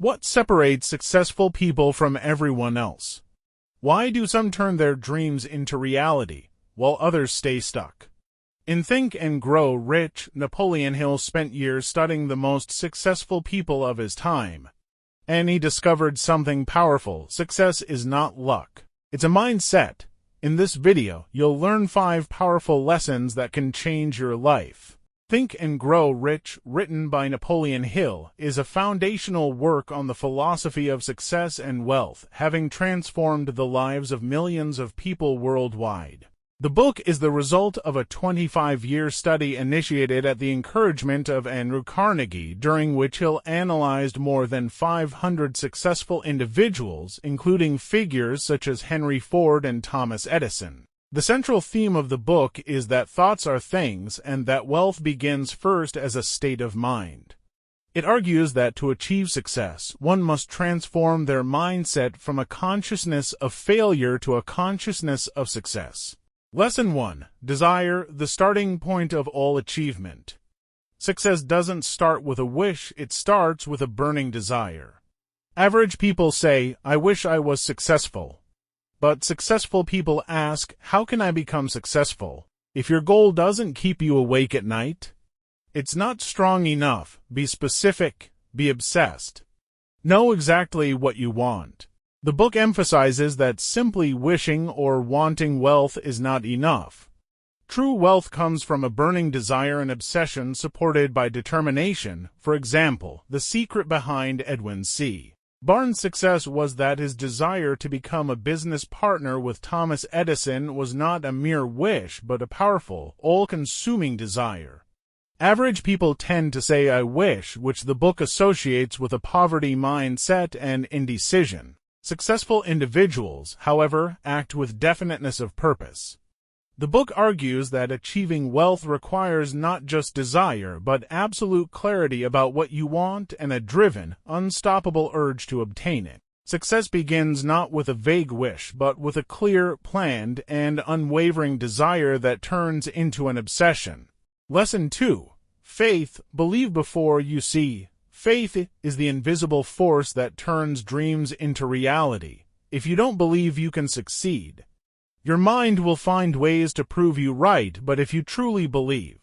What separates successful people from everyone else? Why do some turn their dreams into reality, while others stay stuck? In Think and Grow Rich, Napoleon Hill spent years studying the most successful people of his time. And he discovered something powerful. Success is not luck. It's a mindset. In this video, you'll learn 5 powerful lessons that can change your life. Think and Grow Rich, written by Napoleon Hill, is a foundational work on the philosophy of success and wealth, having transformed the lives of millions of people worldwide. The book is the result of a 25-year study initiated at the encouragement of Andrew Carnegie, during which Hill analyzed more than 500 successful individuals, including figures such as Henry Ford and Thomas Edison. The central theme of the book is that thoughts are things and that wealth begins first as a state of mind. It argues that to achieve success, one must transform their mindset from a consciousness of failure to a consciousness of success. Lesson 1. Desire, the starting point of all achievement. Success doesn't start with a wish, it starts with a burning desire. Average people say, "I wish I was successful." But successful people ask, how can I become successful? If your goal doesn't keep you awake at night, it's not strong enough. Be specific, be obsessed. Know exactly what you want. The book emphasizes that simply wishing or wanting wealth is not enough. True wealth comes from a burning desire and obsession supported by determination. For example, the secret behind Edwin C. Barnes' success was that his desire to become a business partner with Thomas Edison was not a mere wish but a powerful, all-consuming desire. Average people tend to say "I wish," which the book associates with a poverty mindset and indecision. Successful individuals, however, act with definiteness of purpose. The book argues that achieving wealth requires not just desire, but absolute clarity about what you want and a driven, unstoppable urge to obtain it. Success begins not with a vague wish, but with a clear, planned, and unwavering desire that turns into an obsession. Lesson 2. Faith, believe before you see. Faith is the invisible force that turns dreams into reality. If you don't believe you can succeed, your mind will find ways to prove you right, but if you truly believe,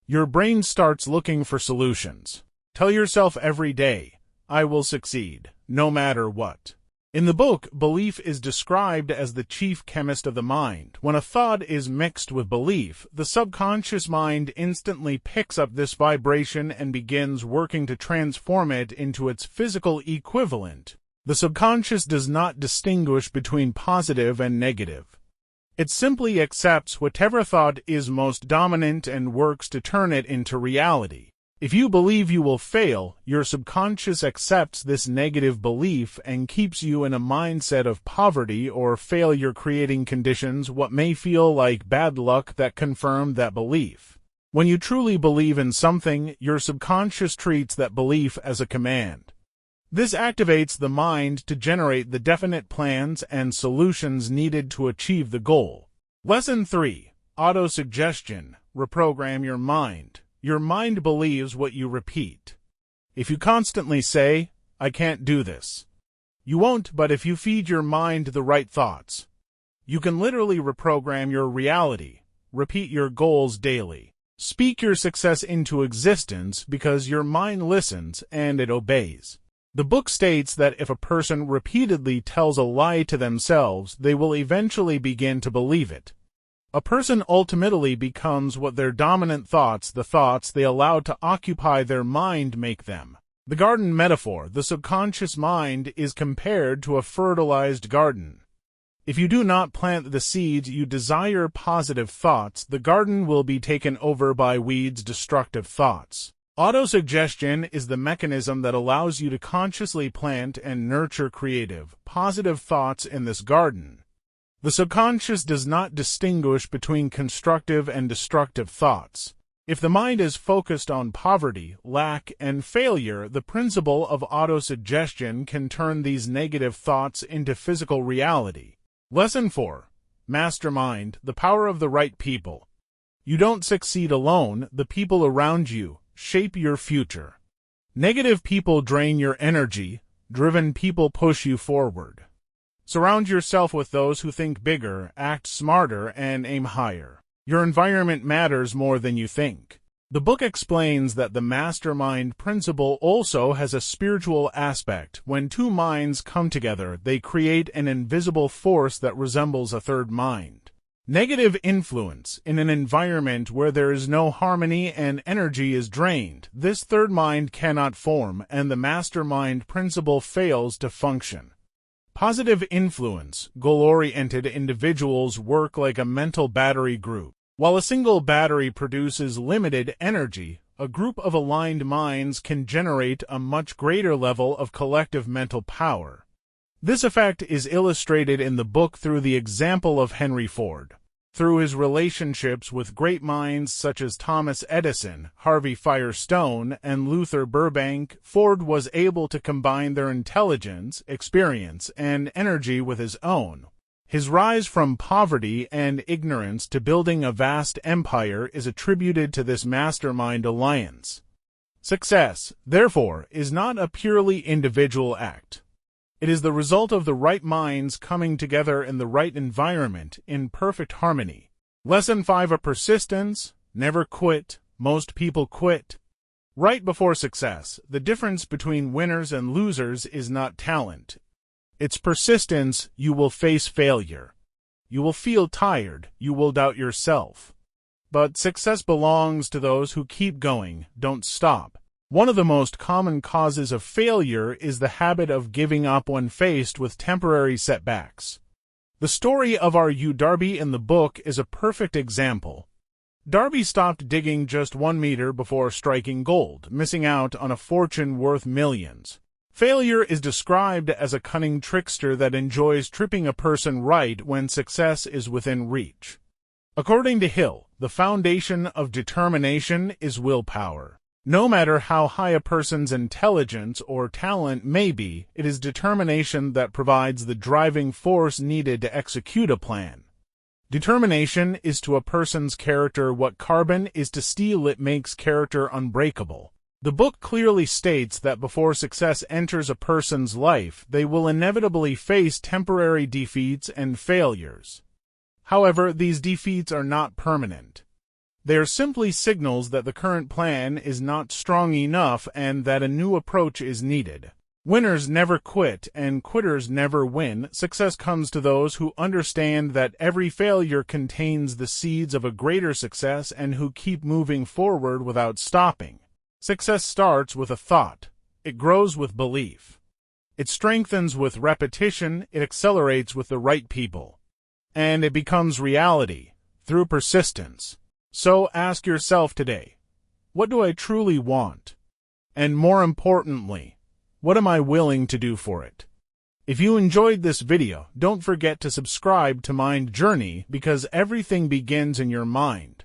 your brain starts looking for solutions. Tell yourself every day, "I will succeed, no matter what." In the book, belief is described as the chief chemist of the mind. When a thought is mixed with belief, the subconscious mind instantly picks up this vibration and begins working to transform it into its physical equivalent. The subconscious does not distinguish between positive and negative. It simply accepts whatever thought is most dominant and works to turn it into reality. If you believe you will fail, your subconscious accepts this negative belief and keeps you in a mindset of poverty or failure, creating conditions what may feel like bad luck that confirm that belief. When you truly believe in something, your subconscious treats that belief as a command. This activates the mind to generate the definite plans and solutions needed to achieve the goal. Lesson 3. Autosuggestion. Reprogram your mind. Your mind believes what you repeat. If you constantly say, "I can't do this," you won't, but if you feed your mind the right thoughts, you can literally reprogram your reality. Repeat your goals daily. Speak your success into existence because your mind listens and it obeys. The book states that if a person repeatedly tells a lie to themselves, they will eventually begin to believe it. A person ultimately becomes what their dominant thoughts, the thoughts they allow to occupy their mind, make them. The garden metaphor, the subconscious mind, is compared to a fertilized garden. If you do not plant the seeds you desire, positive thoughts, the garden will be taken over by weeds, destructive thoughts. Autosuggestion is the mechanism that allows you to consciously plant and nurture creative, positive thoughts in this garden. The subconscious does not distinguish between constructive and destructive thoughts. If the mind is focused on poverty, lack, and failure, the principle of autosuggestion can turn these negative thoughts into physical reality. Lesson 4. Mastermind, the power of the right people. You don't succeed alone, the people around you shape your future. Negative people drain your energy, driven people push you forward. Surround yourself with those who think bigger, act smarter, and aim higher. Your environment matters more than you think. The book explains that the mastermind principle also has a spiritual aspect. When two minds come together, they create an invisible force that resembles a third mind. Negative influence in an environment where there is no harmony and energy is drained. This third mind cannot form, and the mastermind principle fails to function. Positive influence, goal-oriented individuals work like a mental battery group. While a single battery produces limited energy, a group of aligned minds can generate a much greater level of collective mental power. This effect is illustrated in the book through the example of Henry Ford. Through his relationships with great minds such as Thomas Edison, Harvey Firestone, and Luther Burbank, Ford was able to combine their intelligence, experience, and energy with his own. His rise from poverty and ignorance to building a vast empire is attributed to this mastermind alliance. Success, therefore, is not a purely individual act. It is the result of the right minds coming together in the right environment in perfect harmony. Lesson 5 of persistence: never quit. Most people quit. Right before success, the difference between winners and losers is not talent. It's persistence. You will face failure. You will feel tired. You will doubt yourself. But success belongs to those who keep going, don't stop. One of the most common causes of failure is the habit of giving up when faced with temporary setbacks. The story of our Darby in the book is a perfect example. Darby stopped digging just 1 meter before striking gold, missing out on a fortune worth millions. Failure is described as a cunning trickster that enjoys tripping a person right when success is within reach. According to Hill, the foundation of determination is willpower. No matter how high a person's intelligence or talent may be, it is determination that provides the driving force needed to execute a plan. Determination is to a person's character what carbon is to steel. It makes character unbreakable. The book clearly states that before success enters a person's life, they will inevitably face temporary defeats and failures. However, these defeats are not permanent. They are simply signals that the current plan is not strong enough and that a new approach is needed. Winners never quit and quitters never win. Success comes to those who understand that every failure contains the seeds of a greater success and who keep moving forward without stopping. Success starts with a thought. It grows with belief. It strengthens with repetition. It accelerates with the right people. And it becomes reality through persistence. So ask yourself today, what do I truly want? And more importantly, what am I willing to do for it? If you enjoyed this video, don't forget to subscribe to Mind Journey because everything begins in your mind.